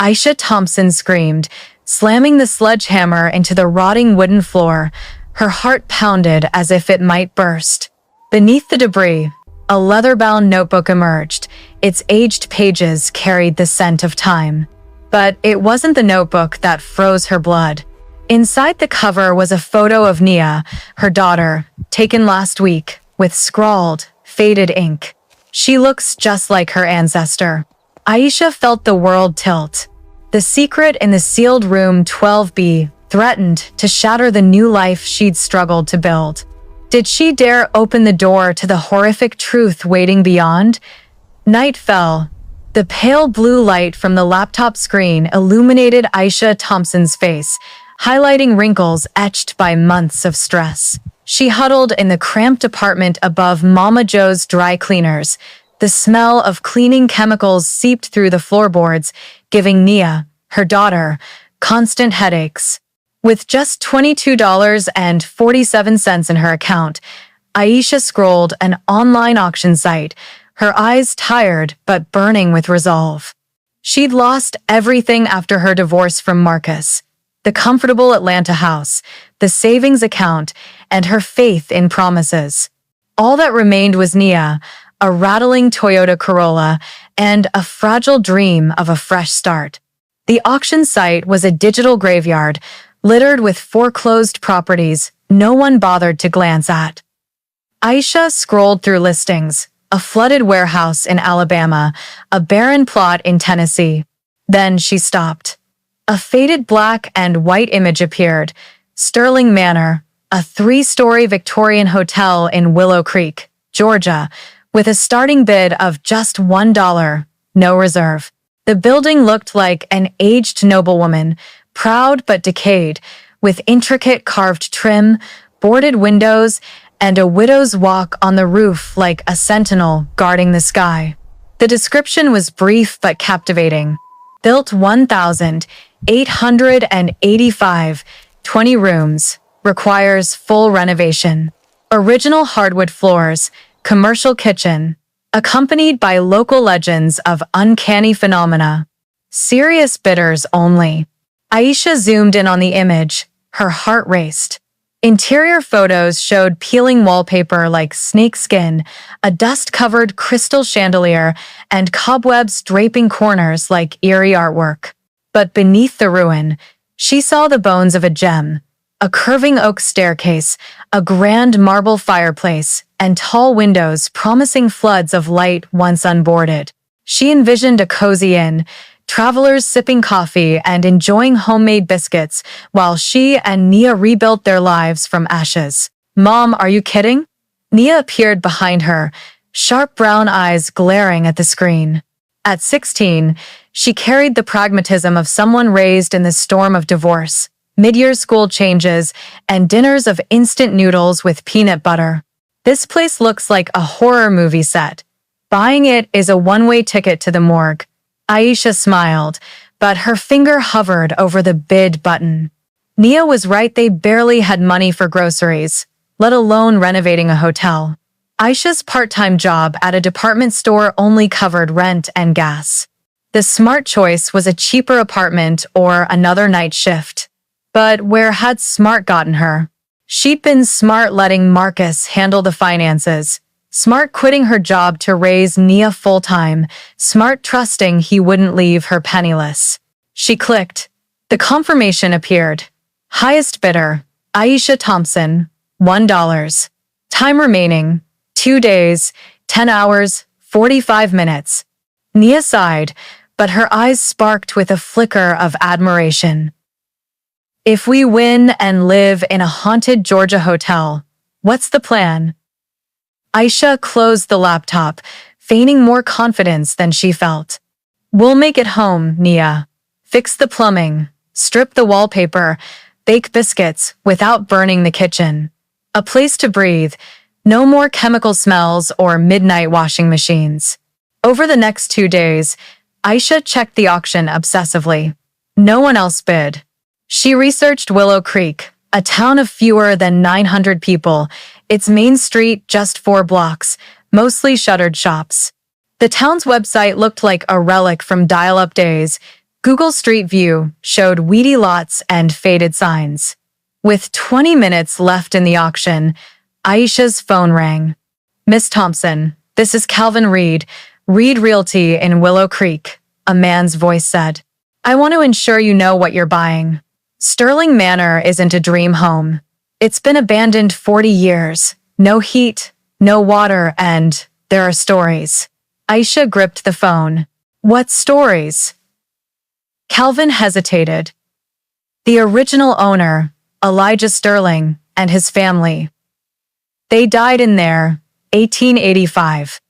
Aisha Thompson screamed, slamming the sledgehammer into the rotting wooden floor. Her heart pounded as if it might burst. Beneath the debris, a leather-bound notebook emerged. Its aged pages carried the scent of time. But it wasn't the notebook that froze her blood. Inside the cover was a photo of Nia, her daughter, taken last week, with scrawled, faded ink. She looks just like her ancestor. Aisha felt the world tilt. The secret in the sealed room 12B threatened to shatter the new life she'd struggled to build. Did she dare open the door to the horrific truth waiting beyond? Night fell. The pale blue light from the laptop screen illuminated Aisha Thompson's face, highlighting wrinkles etched by months of stress. She huddled in the cramped apartment above Mama Joe's dry cleaners. The smell of cleaning chemicals seeped through the floorboards, giving Nia, her daughter, constant headaches. With just $22.47 in her account, Aisha scrolled an online auction site, her eyes tired but burning with resolve. She'd lost everything after her divorce from Marcus: the comfortable Atlanta house, the savings account, and her faith in promises. All that remained was Nia, a rattling Toyota Corolla, and a fragile dream of a fresh start. The auction site was a digital graveyard, littered with foreclosed properties no one bothered to glance at. Aisha scrolled through listings: a flooded warehouse in Alabama, a barren plot in Tennessee. Then she stopped. A faded black and white image appeared: Sterling Manor, a 3-story Victorian hotel in Willow Creek, Georgia, with a starting bid of just $1, no reserve. The building looked like an aged noblewoman, proud but decayed, with intricate carved trim, boarded windows, and a widow's walk on the roof like a sentinel guarding the sky. The description was brief but captivating. Built 1,885, 20 rooms, requires full renovation. Original hardwood floors, commercial kitchen, accompanied by local legends of uncanny phenomena. Serious bidders only. Aisha zoomed in on the image. Her heart raced. Interior photos showed peeling wallpaper like snakeskin, a dust-covered crystal chandelier, and cobwebs draping corners like eerie artwork. But beneath the ruin, she saw the bones of a gem: a curving oak staircase, a grand marble fireplace, and tall windows promising floods of light once unboarded. She envisioned a cozy inn, travelers sipping coffee and enjoying homemade biscuits while she and Nia rebuilt their lives from ashes. "Mom, are you kidding?" Nia appeared behind her, sharp brown eyes glaring at the screen. At 16, she carried the pragmatism of someone raised in the storm of divorce: mid-year school changes, and dinners of instant noodles with peanut butter. "This place looks like a horror movie set. Buying it is a one-way ticket to the morgue." Aisha smiled, but her finger hovered over the bid button. Nia was right, they barely had money for groceries, let alone renovating a hotel. Aisha's part-time job at a department store only covered rent and gas. The smart choice was a cheaper apartment or another night shift. But where had smart gotten her? She'd been smart letting Marcus handle the finances, smart quitting her job to raise Nia full-time, smart trusting he wouldn't leave her penniless. She clicked. The confirmation appeared. Highest bidder, Aisha Thompson, $1. Time remaining, 2 days, 10 hours, 45 minutes. Nia sighed, but her eyes sparked with a flicker of admiration. "If we win and live in a haunted Georgia hotel, what's the plan?" Aisha closed the laptop, feigning more confidence than she felt. "We'll make it home, Nia. Fix the plumbing, strip the wallpaper, bake biscuits without burning the kitchen. A place to breathe, no more chemical smells or midnight washing machines." Over the next 2 days, Aisha checked the auction obsessively. No one else bid. She researched Willow Creek, a town of fewer than 900 people, its main street just 4 blocks, mostly shuttered shops. The town's website looked like a relic from dial-up days: Google Street View showed weedy lots and faded signs. With 20 minutes left in the auction, Aisha's phone rang. "Miss Thompson, this is Calvin Reed, Reed Realty in Willow Creek," a man's voice said. "I want to ensure you know what you're buying. Sterling Manor isn't a dream home. It's been abandoned 40 years. No heat, no water, and there are stories." Aisha gripped the phone. "What stories?" Calvin hesitated. "The original owner, Elijah Sterling, and his family. They died in there, 1885.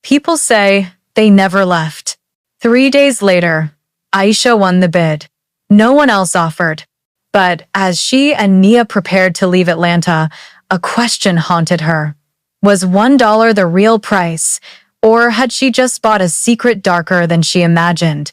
People say they never left." 3 days later, Aisha won the bid. No one else offered. But as she and Nia prepared to leave Atlanta, a question haunted her. Was $1 the real price, or had she just bought a secret darker than she imagined?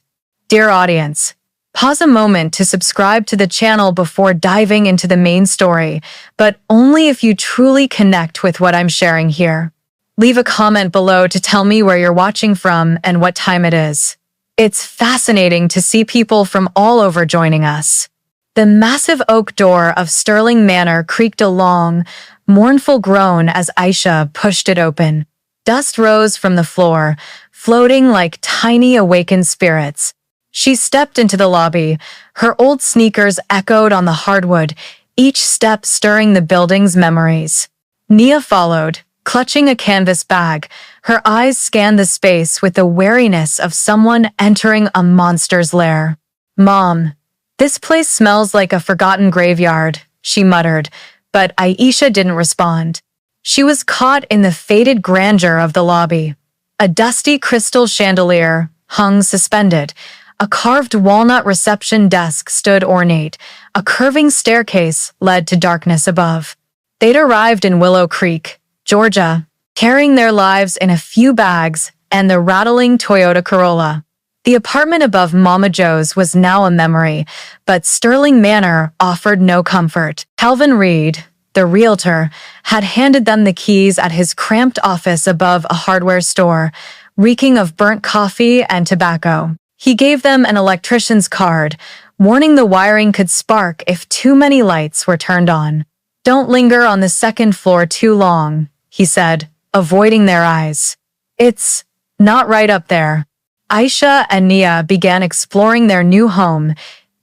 Dear audience, pause a moment to subscribe to the channel before diving into the main story, but only if you truly connect with what I'm sharing here. Leave a comment below to tell me where you're watching from and what time it is. It's fascinating to see people from all over joining us. The massive oak door of Sterling Manor creaked a long, mournful groan as Aisha pushed it open. Dust rose from the floor, floating like tiny awakened spirits. She stepped into the lobby. Her old sneakers echoed on the hardwood, each step stirring the building's memories. Nia followed, clutching a canvas bag. Her eyes scanned the space with the wariness of someone entering a monster's lair. "Mom, this place smells like a forgotten graveyard," she muttered, but Aisha didn't respond. She was caught in the faded grandeur of the lobby. A dusty crystal chandelier hung suspended. A carved walnut reception desk stood ornate. A curving staircase led to darkness above. They'd arrived in Willow Creek, Georgia, carrying their lives in a few bags and the rattling Toyota Corolla. The apartment above Mama Joe's was now a memory, but Sterling Manor offered no comfort. Calvin Reed, the realtor, had handed them the keys at his cramped office above a hardware store, reeking of burnt coffee and tobacco. He gave them an electrician's card, warning the wiring could spark if too many lights were turned on. "Don't linger on the second floor too long," he said, avoiding their eyes. "It's not right up there." Aisha and Nia began exploring their new home.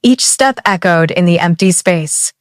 Each step echoed in the empty space.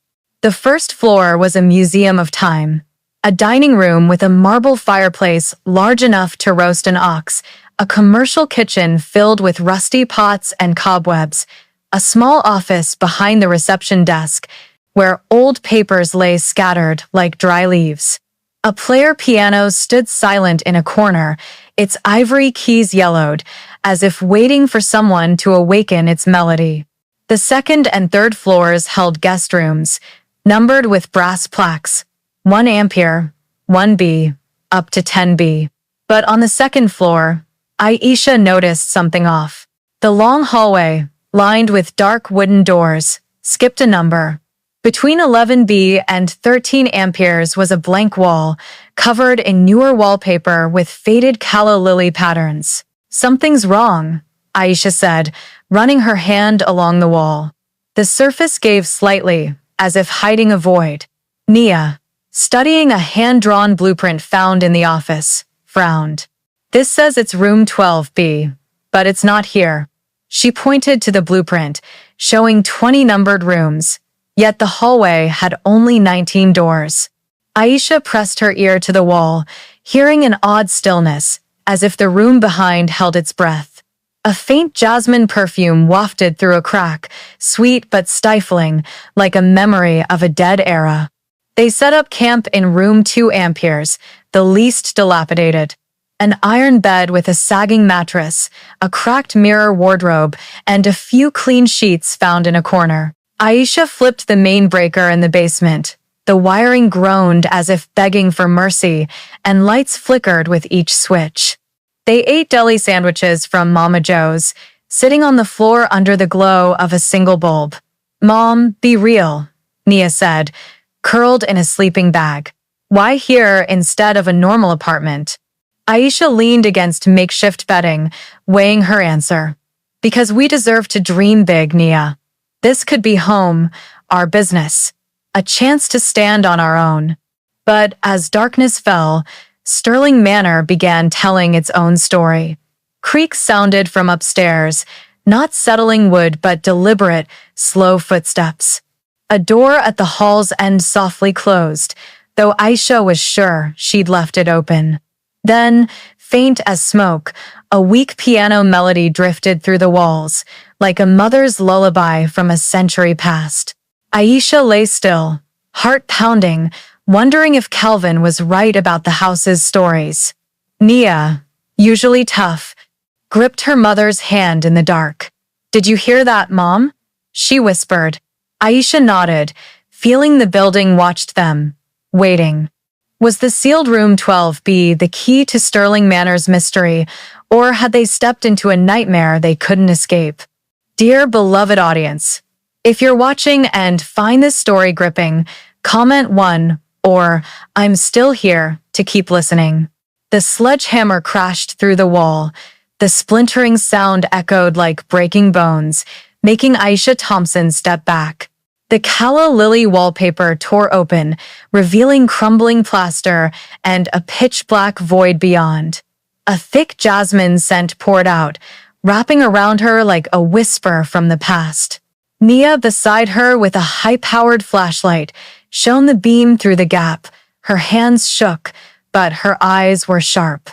The first floor was a museum of time. A dining room with a marble fireplace large enough to roast an ox, a commercial kitchen filled with rusty pots and cobwebs, a small office behind the reception desk where old papers lay scattered like dry leaves. A player piano stood silent in a corner, its ivory keys yellowed, as if waiting for someone to awaken its melody. The second and third floors held guest rooms, numbered with brass plaques, 1 ampere, 1B, up to 10B. But on the second floor, Aisha noticed something off. The long hallway, lined with dark wooden doors, skipped a number. Between 11B and 13 amperes was a blank wall, covered in newer wallpaper with faded calla lily patterns. "Something's wrong," Aisha said, running her hand along the wall. The surface gave slightly, as if hiding a void. Nia, studying a hand-drawn blueprint found in the office, frowned. "This says it's room 12B, but it's not here." She pointed to the blueprint, showing 20 numbered rooms, yet the hallway had only 19 doors. Aisha pressed her ear to the wall, hearing an odd stillness, as if the room behind held its breath. A faint jasmine perfume wafted through a crack, sweet but stifling, like a memory of a dead era. They set up camp in room 2 amperes, the least dilapidated. An iron bed with a sagging mattress, a cracked mirror wardrobe, and a few clean sheets found in a corner. Aisha flipped the main breaker in the basement. The wiring groaned as if begging for mercy, and lights flickered with each switch. They ate deli sandwiches from Mama Joe's, sitting on the floor under the glow of a single bulb. "Mom, be real," Nia said, curled in a sleeping bag. "Why here instead of a normal apartment?" Aisha leaned against makeshift bedding, weighing her answer. Because we deserve to dream big, Nia. This could be home, our business, a chance to stand on our own. But as darkness fell, Sterling Manor began telling its own story. Creaks sounded from upstairs, not settling wood but deliberate, slow footsteps. A door at the hall's end softly closed, though Aisha was sure she'd left it open. Then, faint as smoke, a weak piano melody drifted through the walls, like a mother's lullaby from a century past. Aisha lay still, heart pounding, wondering if Calvin was right about the house's stories. Nia, usually tough, gripped her mother's hand in the dark. "Did you hear that, Mom?" she whispered. Aisha nodded, feeling the building watched them, waiting. Was the sealed room 12B the key to Sterling Manor's mystery, or had they stepped into a nightmare they couldn't escape? Dear beloved audience, if you're watching and find this story gripping, comment 1 or "I'm still here" to keep listening. The sledgehammer crashed through the wall. The splintering sound echoed like breaking bones, making Aisha Thompson step back. The calla lily wallpaper tore open, revealing crumbling plaster and a pitch-black void beyond. A thick jasmine scent poured out, wrapping around her like a whisper from the past. Nia, beside her with a high-powered flashlight, shone the beam through the gap. Her hands shook, but her eyes were sharp.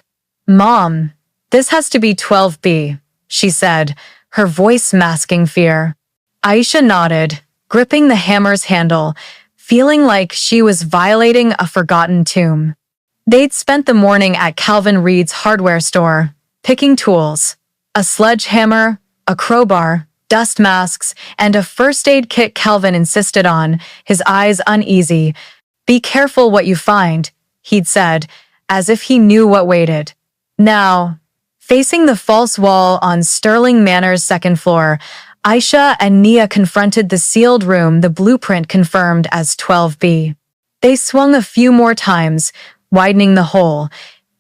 "Mom, this has to be 12B, she said, her voice masking fear. Aisha nodded, gripping the hammer's handle, feeling like she was violating a forgotten tomb. They'd spent the morning at Calvin Reed's hardware store, picking tools. A sledgehammer, a crowbar, dust masks, and a first aid kit Calvin insisted on, his eyes uneasy. "Be careful what you find," he'd said, as if he knew what waited. Now, facing the false wall on Sterling Manor's second floor, Aisha and Nia confronted the sealed room the blueprint confirmed as 12B. They swung a few more times, widening the hole.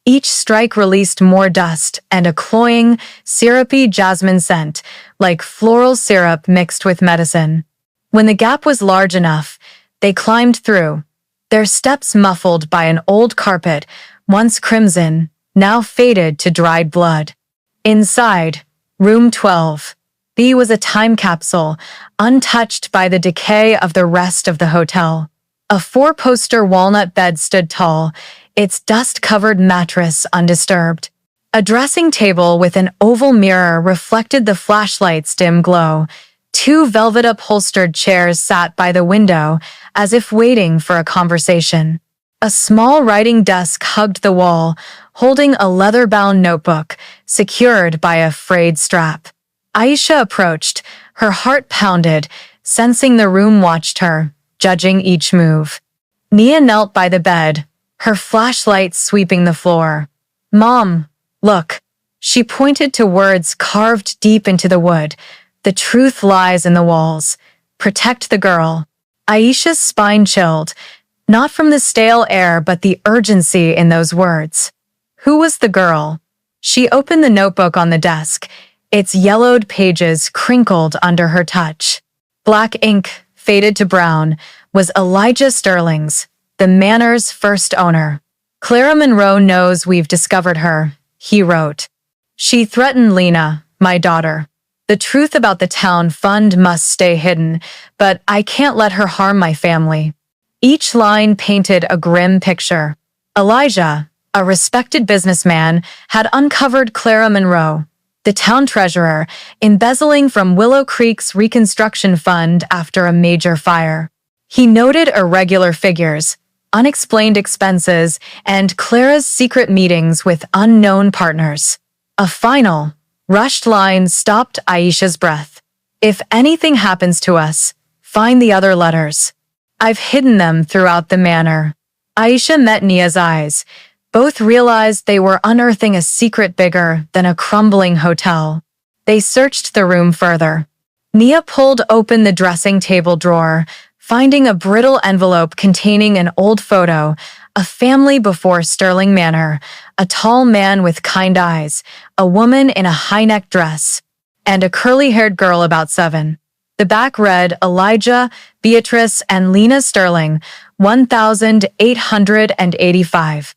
Each strike released more dust and a cloying, syrupy jasmine scent, like floral syrup mixed with medicine. When the gap was large enough, they climbed through, their steps muffled by an old carpet, once crimson, now faded to dried blood. Inside, room 12B was a time capsule, untouched by the decay of the rest of the hotel. A 4-poster walnut bed stood tall, its dust-covered mattress undisturbed. A dressing table with an oval mirror reflected the flashlight's dim glow. 2 velvet-upholstered chairs sat by the window, as if waiting for a conversation. A small writing desk hugged the wall, holding a leather-bound notebook, secured by a frayed strap. Aisha approached, her heart pounded, sensing the room watched her, judging each move. Nia knelt by the bed, her flashlight sweeping the floor. "Mom, look." She pointed to words carved deep into the wood. "The truth lies in the walls. Protect the girl." Aisha's spine chilled, not from the stale air but the urgency in those words. Who was the girl? She opened the notebook on the desk, its yellowed pages crinkled under her touch. Black ink, faded to brown, was Elijah Sterling's, the manor's first owner. "Clara Monroe knows we've discovered her," he wrote. "She threatened Lena, my daughter. The truth about the town fund must stay hidden, but I can't let her harm my family." Each line painted a grim picture. Elijah, a respected businessman, had uncovered Clara Monroe, the town treasurer, embezzling from Willow Creek's reconstruction fund after a major fire. He noted irregular figures, unexplained expenses, and Clara's secret meetings with unknown partners. A final, rushed line stopped Aisha's breath. "If anything happens to us, find the other letters. I've hidden them throughout the manor." Aisha met Nia's eyes. Both realized they were unearthing a secret bigger than a crumbling hotel. They searched the room further. Nia pulled open the dressing table drawer, finding a brittle envelope containing an old photo, a family before Sterling Manor, a tall man with kind eyes, a woman in a high-necked dress. and a curly-haired girl about 7. The back read Elijah, Beatrice, and Lena Sterling, 1,885.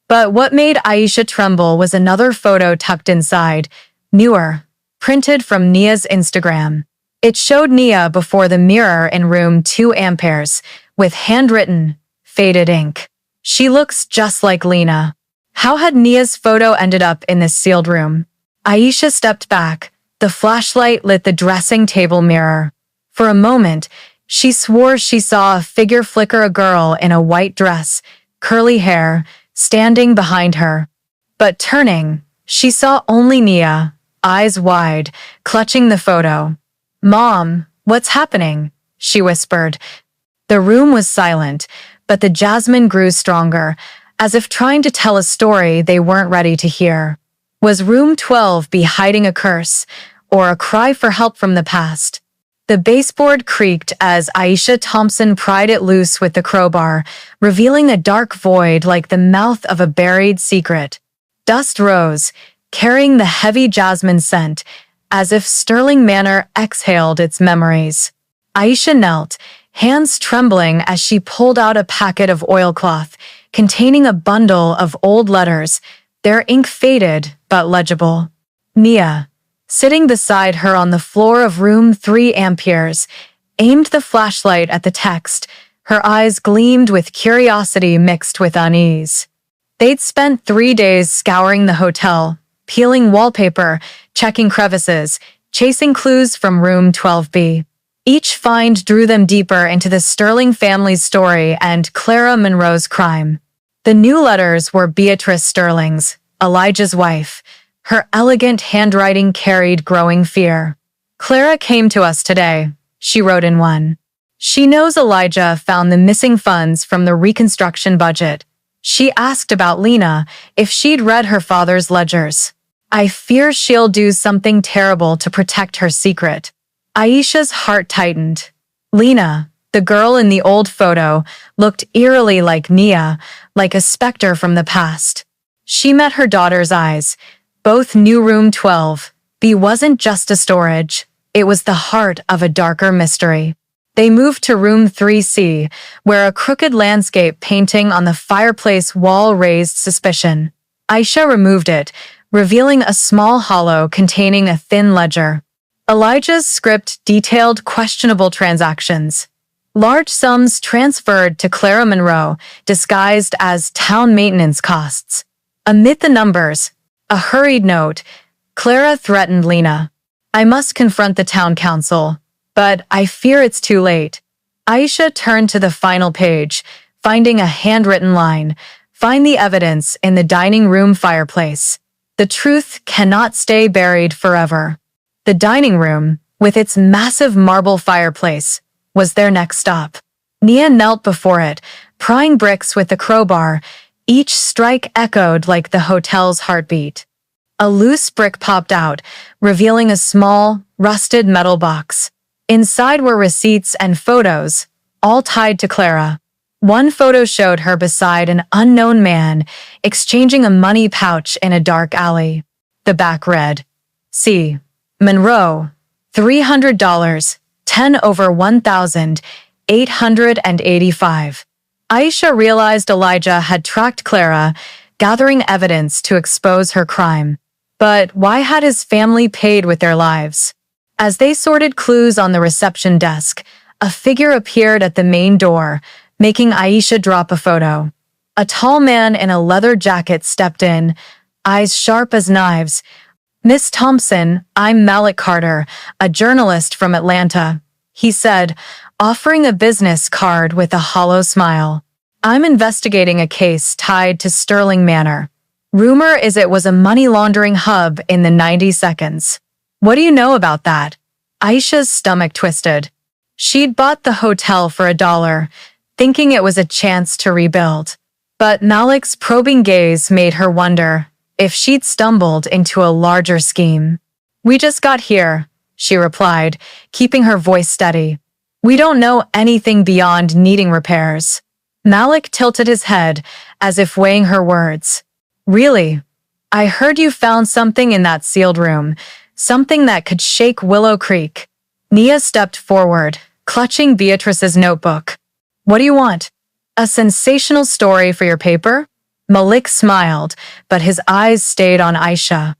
But what made Aisha tremble was another photo tucked inside, newer, printed from Nia's Instagram. It showed Nia before the mirror in room 2 amperes, with handwritten, faded ink. She looks just like Lena. How had Nia's photo ended up in this sealed room? Aisha stepped back. The flashlight lit the dressing table mirror. For a moment, she swore she saw a figure flicker, a girl in a white dress, curly hair, standing behind her. But turning, she saw only Nia, eyes wide, clutching the photo. "Mom, what's happening?" she whispered. The room was silent, but the jasmine grew stronger, as if trying to tell a story they weren't ready to hear. Was room 12B hiding a curse, or a cry for help from the past? The baseboard creaked as Aisha Thompson pried it loose with the crowbar, revealing a dark void like the mouth of a buried secret. Dust rose, carrying the heavy jasmine scent, as if Sterling Manor exhaled its memories. Aisha knelt, hands trembling as she pulled out a packet of oilcloth containing a bundle of old letters, their ink faded but legible. Nia, sitting beside her on the floor of room 3 amperes, aimed the flashlight at the text. Her eyes gleamed with curiosity mixed with unease. They'd spent 3 days scouring the hotel, peeling wallpaper, checking crevices, chasing clues from room 12B. Each find drew them deeper into the Sterling family's story and Clara Monroe's crime. The new letters were Beatrice Sterling's, Elijah's wife. Her elegant handwriting carried growing fear. "Clara came to us today," she wrote in one. "She knows Elijah found the missing funds from the reconstruction budget. She asked about Lena, if she'd read her father's ledgers. I fear she'll do something terrible to protect her secret." Aisha's heart tightened. Lena, the girl in the old photo, looked eerily like Nia, like a specter from the past. She met her daughter's eyes. Both knew room 12B wasn't just a storage. It was the heart of a darker mystery. They moved to room 3C, where a crooked landscape painting on the fireplace wall raised suspicion. Aisha removed it, revealing a small hollow containing a thin ledger. Elijah's script detailed questionable transactions. Large sums transferred to Clara Monroe, disguised as town maintenance costs. Amid the numbers, a hurried note, Clara threatened Lena. "I must confront the town council, but I fear it's too late." Aisha turned to the final page, finding a handwritten line, "Find the evidence in the dining room fireplace. The truth cannot stay buried forever." The dining room, with its massive marble fireplace, was their next stop. Nia knelt before it, prying bricks with the crowbar. Each strike echoed like the hotel's heartbeat. A loose brick popped out, revealing a small, rusted metal box. Inside were receipts and photos, all tied to Clara. One photo showed her beside an unknown man, exchanging a money pouch in a dark alley. The back read, "C. Monroe, $300, 10 over 1,885. Aisha realized Elijah had tracked Clara, gathering evidence to expose her crime. But why had his family paid with their lives? As they sorted clues on the reception desk, a figure appeared at the main door, making Aisha drop a photo. A tall man in a leather jacket stepped in, eyes sharp as knives. "Miss Thompson, I'm Malik Carter, a journalist from Atlanta," he said, offering a business card with a hollow smile. "I'm investigating a case tied to Sterling Manor. Rumor is it was a money laundering hub in the 90s. What do you know about that?" Aisha's stomach twisted. She'd bought the hotel for $1, thinking it was a chance to rebuild. But Malik's probing gaze made her wonder if she'd stumbled into a larger scheme. "We just got here," she replied, keeping her voice steady. "We don't know anything beyond needing repairs." Malik tilted his head, as if weighing her words. "Really? I heard you found something in that sealed room. something that could shake Willow Creek. Nia stepped forward, clutching Beatrice's notebook. What do you want? A sensational story for your paper? Malik smiled, but his eyes stayed on Aisha.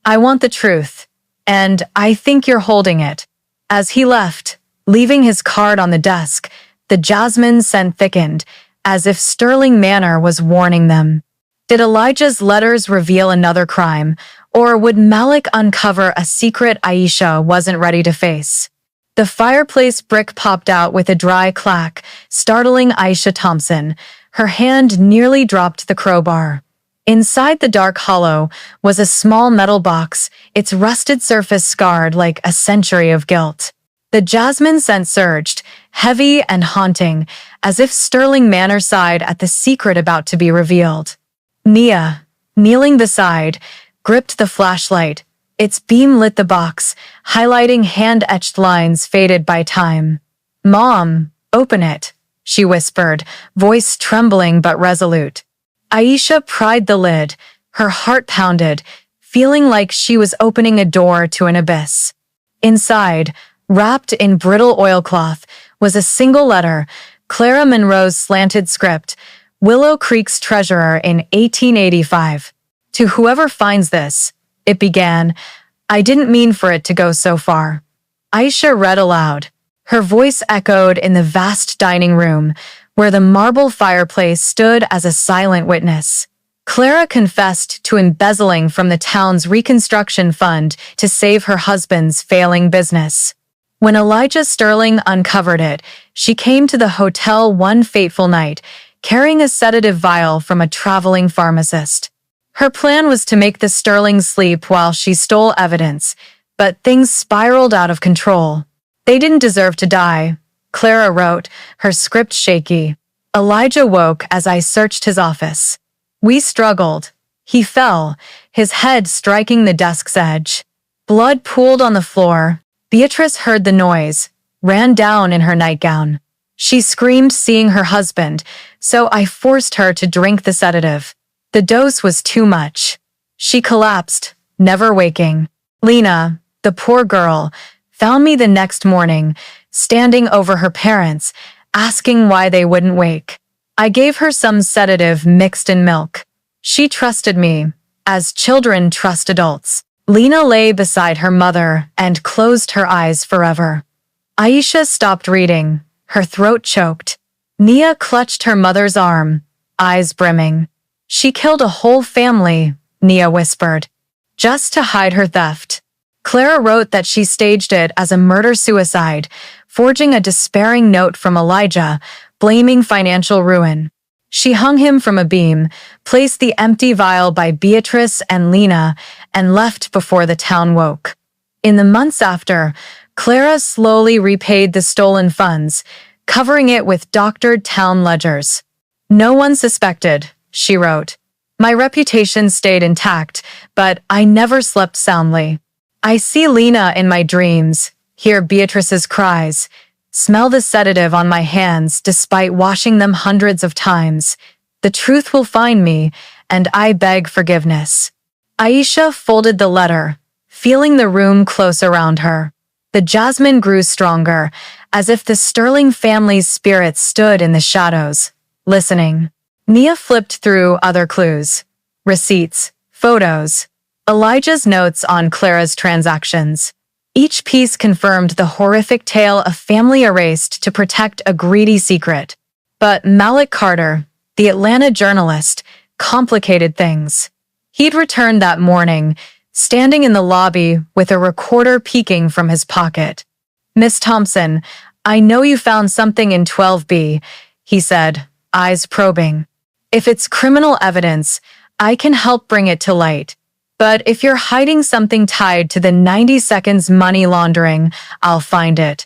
I want the truth, and I think you're holding it. As he left, leaving his card on the desk, the Jasmine scent thickened, as if Sterling Manor was warning them. Did Elijah's letters reveal another crime, or would Malik uncover a secret Aisha wasn't ready to face? The fireplace brick popped out with a dry clack, startling Aisha Thompson. Her hand nearly dropped the crowbar. Inside the dark hollow was a small metal box, its rusted surface scarred like a century of guilt. The jasmine scent surged, heavy and haunting, as if Sterling Manor sighed at the secret about to be revealed. Nia, kneeling beside, gripped the flashlight. Its beam lit the box, highlighting hand-etched lines faded by time. "Mom, open it," she whispered, voice trembling but resolute. Aisha pried the lid, her heart pounded, feeling like she was opening a door to an abyss. Inside, wrapped in brittle oilcloth, was a single letter, Clara Monroe's slanted script, Willow Creek's treasurer in 1885. "To whoever finds this," it began, "I didn't mean for it to go so far." Aisha read aloud. Her voice echoed in the vast dining room, where the marble fireplace stood as a silent witness. Clara confessed to embezzling from the town's reconstruction fund to save her husband's failing business. When Elijah Sterling uncovered it, she came to the hotel one fateful night, carrying a sedative vial from a traveling pharmacist. Her plan was to make the Sterlings sleep while she stole evidence, but things spiraled out of control. "They didn't deserve to die," Clara wrote, her script shaky. "Elijah woke as I searched his office. We struggled. He fell, his head striking the desk's edge. Blood pooled on the floor. Beatrice heard the noise, ran down in her nightgown. She screamed seeing her husband, so I forced her to drink the sedative. The dose was too much. She collapsed, never waking. Lena, the poor girl, found me the next morning, standing over her parents, asking why they wouldn't wake. I gave her some sedative mixed in milk. She trusted me, as children trust adults. Lena lay beside her mother and closed her eyes forever. Aisha stopped reading, her throat choked. Nia clutched her mother's arm, eyes brimming. She killed a whole family, Nia whispered, just to hide her theft. Clara wrote that she staged it as a murder-suicide, forging a despairing note from Elijah, blaming financial ruin. She hung him from a beam, placed the empty vial by Beatrice and Lena, and left before the town woke. In the months after, Clara slowly repaid the stolen funds, covering it with doctored town ledgers. "No one suspected," she wrote. "My reputation stayed intact, but I never slept soundly. I see Lena in my dreams, hear Beatrice's cries, smell the sedative on my hands despite washing them hundreds of times. The truth will find me, and I beg forgiveness." Aisha folded the letter, feeling the room close around her. The jasmine grew stronger, as if the Sterling family's spirit stood in the shadows, listening. Nia flipped through other clues. Receipts, photos, Elijah's notes on Clara's transactions. Each piece confirmed the horrific tale a family erased to protect a greedy secret. But Malik Carter, the Atlanta journalist, complicated things. He'd returned that morning, standing in the lobby with a recorder peeking from his pocket. "Miss Thompson, I know you found something in 12B, he said, eyes probing. "If it's criminal evidence, I can help bring it to light. But if you're hiding something tied to the 90 seconds money laundering, I'll find it."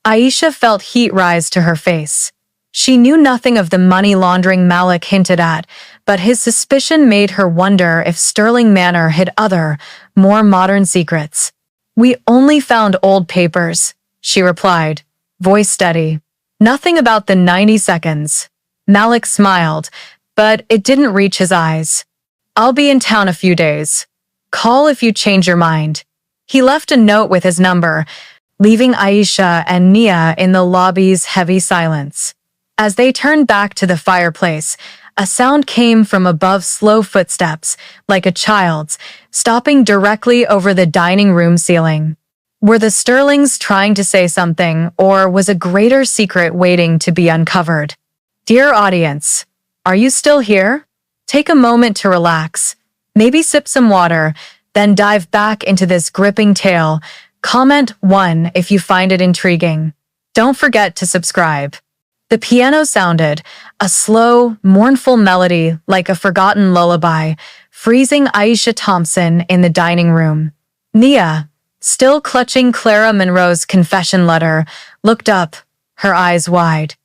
Aisha felt heat rise to her face. She knew nothing of the money laundering Malik hinted at, but his suspicion made her wonder if Sterling Manor hid other, more modern secrets. "We only found old papers," she replied, voice steady. "Nothing about the 90 seconds. Malik smiled, but it didn't reach his eyes. "I'll be in town a few days. Call if you change your mind." He left a note with his number, leaving Aisha and Nia in the lobby's heavy silence. As they turned back to the fireplace, a sound came from above, slow footsteps, like a child's, stopping directly over the dining room ceiling. Were the Sterlings trying to say something, or was a greater secret waiting to be uncovered? Dear audience, are you still here? Take a moment to relax. Maybe sip some water, then dive back into this gripping tale. Comment 1 if you find it intriguing. Don't forget to subscribe. The piano sounded, a slow, mournful melody like a forgotten lullaby, freezing Aisha Thompson in the dining room. Nia, still clutching Clara Monroe's confession letter, looked up, her eyes wide.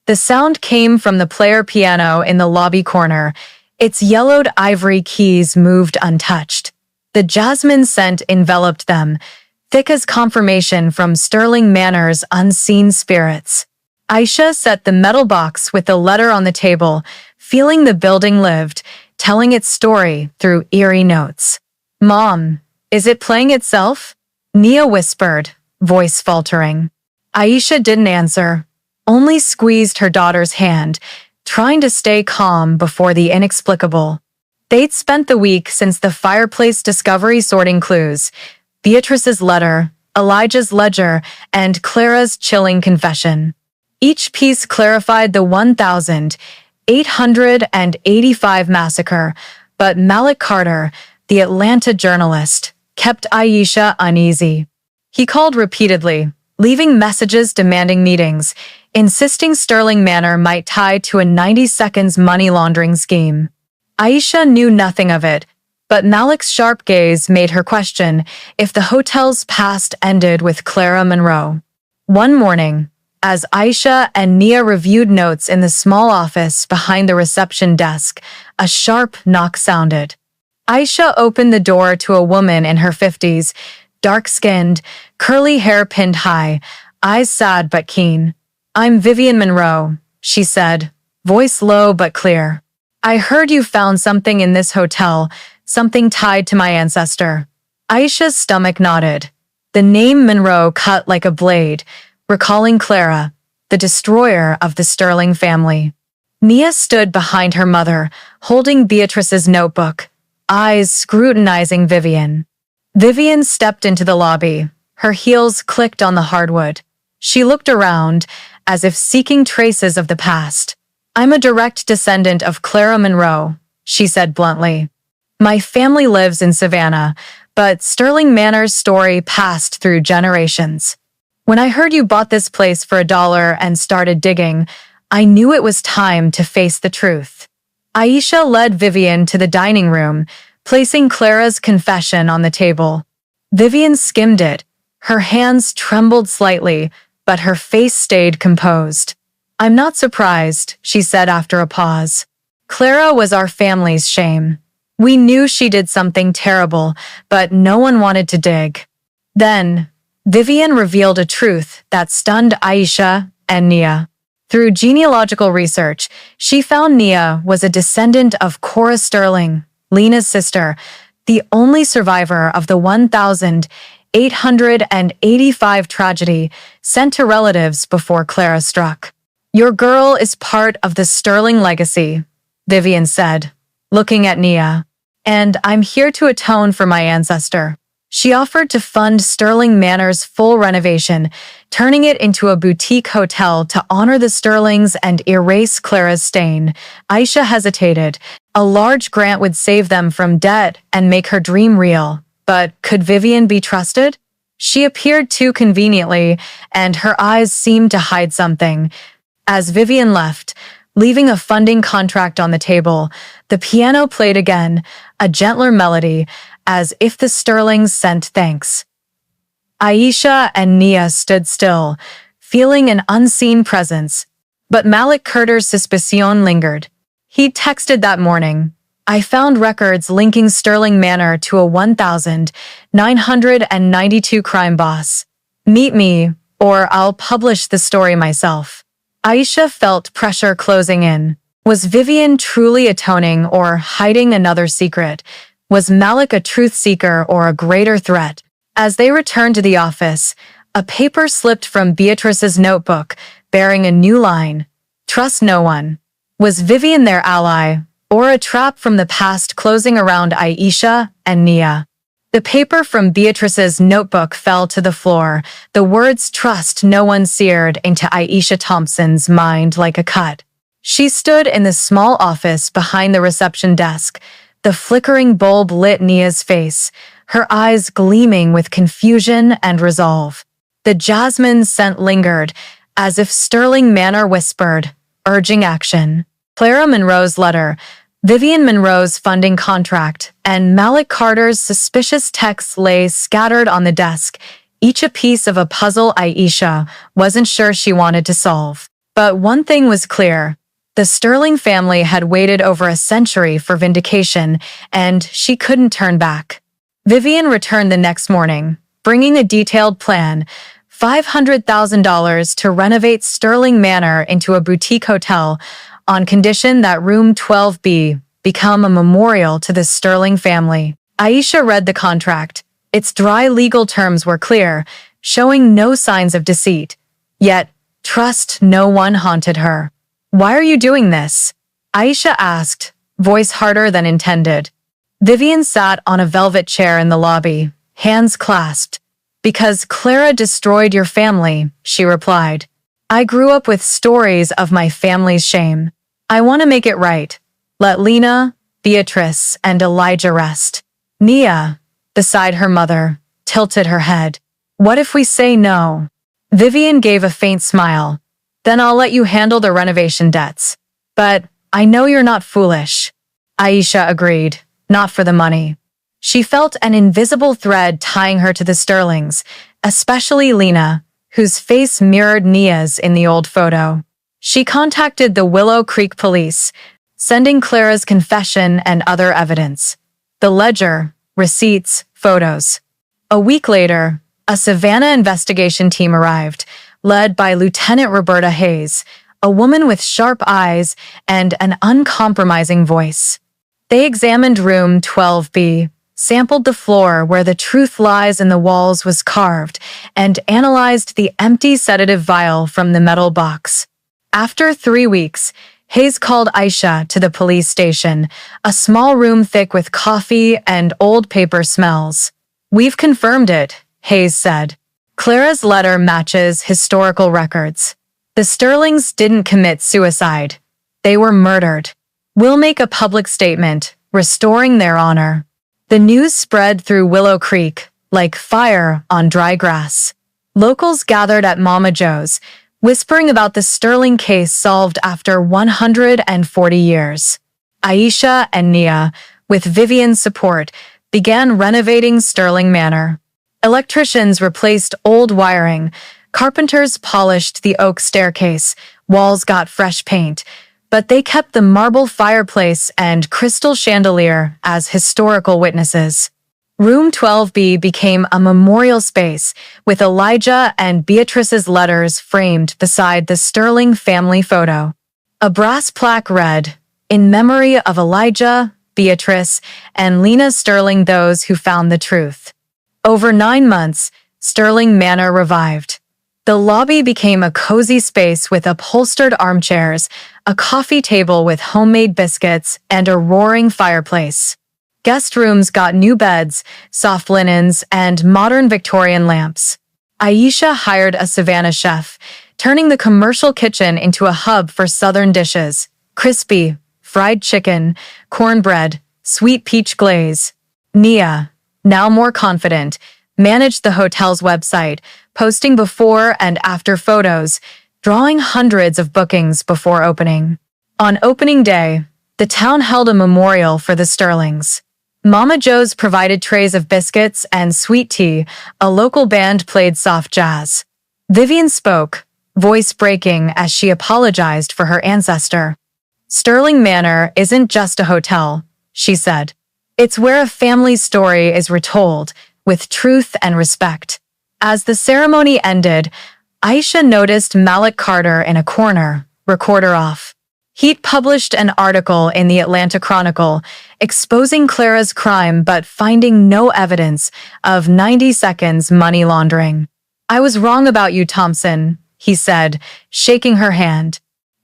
The sound came from the player piano in the lobby corner. Its yellowed ivory keys moved untouched. The jasmine scent enveloped them, thick as confirmation from Sterling Manor's unseen spirits. Aisha set the metal box with the letter on the table, feeling the building lived, telling its story through eerie notes. Mom, is it playing itself? Nia whispered, voice faltering. Aisha didn't answer, only squeezed her daughter's hand, trying to stay calm before the inexplicable. They'd spent the week since the fireplace discovery sorting clues, Beatrice's letter, Elijah's ledger, and Clara's chilling confession. Each piece clarified the 1,885 massacre, but Malik Carter, the Atlanta journalist, kept Aisha uneasy. He called repeatedly, leaving messages demanding meetings, insisting Sterling Manor might tie to a 90 seconds money laundering scheme. Aisha knew nothing of it, but Malik's sharp gaze made her question if the hotel's past ended with Clara Monroe. One morning, as Aisha and Nia reviewed notes in the small office behind the reception desk, a sharp knock sounded. Aisha opened the door to a woman in her 50s, dark-skinned, curly hair pinned high, eyes sad but keen. I'm Vivian Monroe, she said, voice low but clear. I heard you found something in this hotel, something tied to my ancestor. Aisha's stomach nodded. The name Monroe cut like a blade, recalling Clara, the destroyer of the Sterling family. Nia stood behind her mother, holding Beatrice's notebook, eyes scrutinizing Vivian. Vivian stepped into the lobby. Her heels clicked on the hardwood. She looked around, as if seeking traces of the past. I'm a direct descendant of Clara Monroe, she said bluntly. My family lives in Savannah, but Sterling Manor's story passed through generations. When I heard you bought this place for $1 and started digging, I knew it was time to face the truth. Aisha led Vivian to the dining room, placing Clara's confession on the table. Vivian skimmed it. Her hands trembled slightly, but her face stayed composed. I'm not surprised, she said after a pause. Clara was our family's shame. We knew she did something terrible, but no one wanted to dig. Then, Vivian revealed a truth that stunned Aisha and Nia. Through genealogical research, she found Nia was a descendant of Cora Sterling, Lena's sister, the only survivor of the 1,885 tragedy sent to relatives before Clara struck. Your girl is part of the Sterling legacy, Vivian said, looking at Nia. And I'm here to atone for my ancestor. She offered to fund Sterling Manor's full renovation, turning it into a boutique hotel to honor the Sterlings and erase Clara's stain. Aisha hesitated. A large grant would save them from debt and make her dream real. But could Vivian be trusted? She appeared too conveniently, and her eyes seemed to hide something. As Vivian left, leaving a funding contract on the table, the piano played again, a gentler melody, as if the Sterlings sent thanks. Aisha and Nia stood still, feeling an unseen presence. But Malik Carter's suspicion lingered. He'd texted that morning, I found records linking Sterling Manor to a 1,992 crime boss. Meet me, or I'll publish the story myself. Aisha felt pressure closing in. Was Vivian truly atoning or hiding another secret? Was Malik a truth seeker or a greater threat? As they returned to the office, a paper slipped from Beatrice's notebook, bearing a new line. Trust no one. Was Vivian their ally, or a trap from the past closing around Aisha and Nia? The paper from Beatrice's notebook fell to the floor, the words trust no one seared into Aisha Thompson's mind like a cut. She stood in the small office behind the reception desk, the flickering bulb lit Nia's face, her eyes gleaming with confusion and resolve. The jasmine scent lingered, as if Sterling Manor whispered, urging action. Clara Monroe's letter, Vivian Monroe's funding contract, and Malik Carter's suspicious texts lay scattered on the desk, each a piece of a puzzle Aisha wasn't sure she wanted to solve. But one thing was clear. The Sterling family had waited over a century for vindication, and she couldn't turn back. Vivian returned the next morning, bringing a detailed plan, $500,000 to renovate Sterling Manor into a boutique hotel, on condition that room 12B become a memorial to the Sterling family. Aisha read the contract. Its dry legal terms were clear, showing no signs of deceit. Yet, trust no one haunted her. Why are you doing this? Aisha asked, voice harder than intended. Vivian sat on a velvet chair in the lobby, hands clasped. Because Clara destroyed your family, she replied. I grew up with stories of my family's shame. I want to make it right. Let Lena, Beatrice, and Elijah rest. Nia, beside her mother, tilted her head. What if we say no? Vivian gave a faint smile. Then I'll let you handle the renovation debts. But I know you're not foolish. Aisha agreed, not for the money. She felt an invisible thread tying her to the Sterlings, especially Lena, whose face mirrored Nia's in the old photo. She contacted the Willow Creek police, sending Clara's confession and other evidence. The ledger, receipts, photos. A week later, a Savannah investigation team arrived, led by Lieutenant Roberta Hayes, a woman with sharp eyes and an uncompromising voice. They examined room 12B, sampled the floor where the truth lies in the walls was carved, and analyzed the empty sedative vial from the metal box. After 3 weeks, Hayes called Aisha to the police station, a small room thick with coffee and old paper smells. We've confirmed it, Hayes said. Clara's letter matches historical records. The Sterlings didn't commit suicide. They were murdered. We'll make a public statement, restoring their honor. The news spread through Willow Creek, like fire on dry grass. Locals gathered at Mama Joe's, whispering about the Sterling case solved after 140 years. Aisha and Nia, with Vivian's support, began renovating Sterling Manor. Electricians replaced old wiring, carpenters polished the oak staircase, walls got fresh paint, but they kept the marble fireplace and crystal chandelier as historical witnesses. Room 12B became a memorial space, with Elijah and Beatrice's letters framed beside the Sterling family photo. A brass plaque read, "In memory of Elijah, Beatrice, and Lena Sterling, those who found the truth." Over 9 months, Sterling Manor revived. The lobby became a cozy space with upholstered armchairs, a coffee table with homemade biscuits, and a roaring fireplace. Guest rooms got new beds, soft linens, and modern Victorian lamps. Aisha hired a Savannah chef, turning the commercial kitchen into a hub for Southern dishes: crispy, fried chicken, cornbread, sweet peach glaze. Nia, now more confident, managed the hotel's website, posting before and after photos, drawing hundreds of bookings before opening. On opening day, the town held a memorial for the Sterlings. Mama Joe's provided trays of biscuits and sweet tea. A local band played soft jazz. Vivian spoke, voice breaking as she apologized for her ancestor. Sterling Manor isn't just a hotel, she said. It's where a family's story is retold, with truth and respect. As the ceremony ended, Aisha noticed Malik Carter in a corner, recorder off. Heat published an article in the Atlanta Chronicle exposing Clara's crime but finding no evidence of 90 seconds money laundering. "I was wrong about you, Thompson," he said, shaking her hand.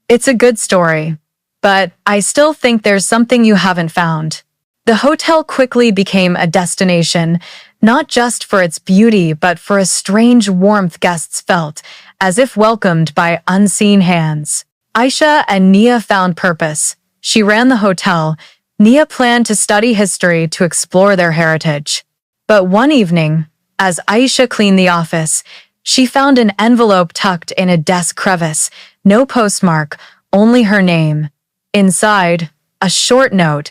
"It's a good story, but I still think there's something you haven't found." The hotel quickly became a destination, not just for its beauty but for a strange warmth guests felt, as if welcomed by unseen hands. Aisha and Nia found purpose. She ran the hotel. Nia planned to study history to explore their heritage. But one evening, as Aisha cleaned the office, she found an envelope tucked in a desk crevice, no postmark, only her name. Inside, a short note: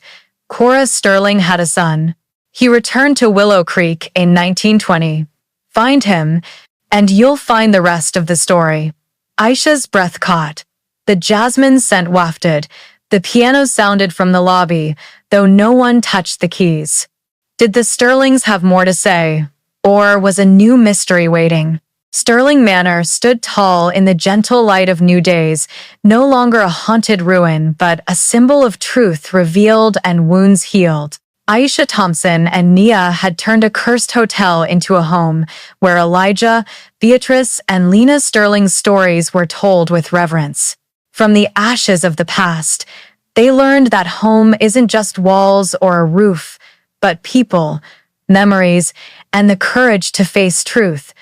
Cora Sterling had a son. He returned to Willow Creek in 1920. Find him, and you'll find the rest of the story. Aisha's breath caught. The jasmine scent wafted. The piano sounded from the lobby, though no one touched the keys. Did the Sterlings have more to say? Or was a new mystery waiting? Sterling Manor stood tall in the gentle light of new days, no longer a haunted ruin, but a symbol of truth revealed and wounds healed. Aisha Thompson and Nia had turned a cursed hotel into a home where Elijah, Beatrice, and Lena Sterling's stories were told with reverence. From the ashes of the past, they learned that home isn't just walls or a roof, but people, memories, and the courage to face truth,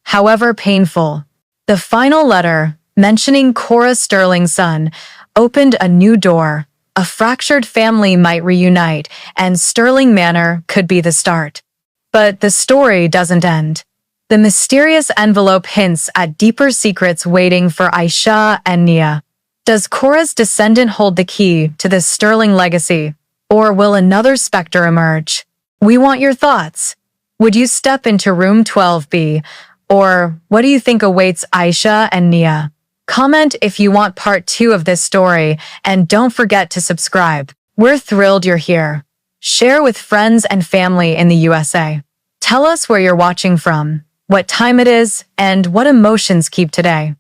however painful. The final letter, mentioning Cora Sterling's son, opened a new door. A fractured family might reunite, and Sterling Manor could be the start. But the story doesn't end. The mysterious envelope hints at deeper secrets waiting for Aisha and Nia. Does Cora's descendant hold the key to this Sterling legacy, or will another specter emerge? We want your thoughts. Would you step into room 12B, or what do you think awaits Aisha and Nia? Comment if you want part 2 of this story, and don't forget to subscribe. We're thrilled you're here. Share with friends and family in the USA. Tell us where you're watching from, what time it is, and what emotions keep today.